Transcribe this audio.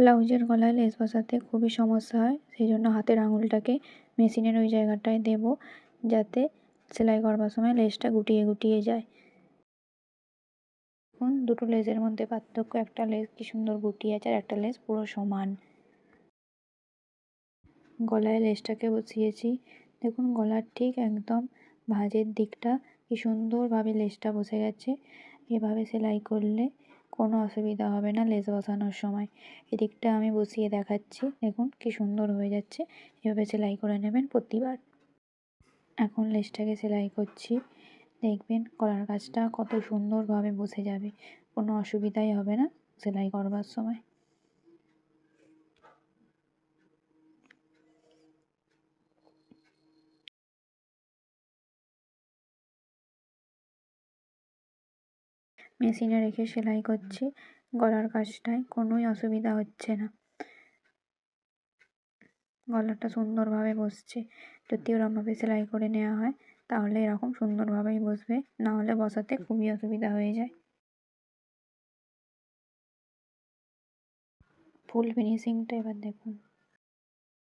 ব্লাউজের গলায় লেস বসাতে খুবই সমস্যা হয়, সেই জন্য হাতের আঙুলটাকে মেশিনের ওই জায়গাটায় দেব, যাতে সেলাই করবার সময় লেসটা গুটিয়ে গুটিয়ে যায়। দেখুন দুটো লেসের মধ্যে পার্থক্য, একটা লেস কি সুন্দর গুটিয়ে আছে আর একটা লেস পুরো সমান। গলায় লেসটাকে বসিয়েছি, দেখুন গলার ঠিক একদম ভাঁজের দিকটা কি সুন্দরভাবে লেসটা বসে গেছে। এভাবে সেলাই করলে কোনো অসুবিধা হবে না লেস বসানোর সময়। এদিকটা আমি বসিয়ে দেখাচ্ছি, দেখুন কি সুন্দর হয়ে যাচ্ছে। এভাবে সেলাই করে নেবেন প্রতিবার। এখন লেসটাকে সেলাই করছি, দেখবেন গলার কাজটা কত সুন্দরভাবে বসে যাবে, কোনো অসুবিধাই হবে না সেলাই করবার সময়। মেশিনে রেখে সেলাই করছি, গলার কাজটায় কোনোই অসুবিধা হচ্ছে না, গলাটা সুন্দরভাবে বসছে। যদি ওরমভাবে সেলাই করে নেওয়া হয় তাহলে এরকম সুন্দরভাবেই বসবে, না হলে বসাতে খুবই অসুবিধা হয়ে যায়। ফুল ফিনিশিংটা এবার দেখুন।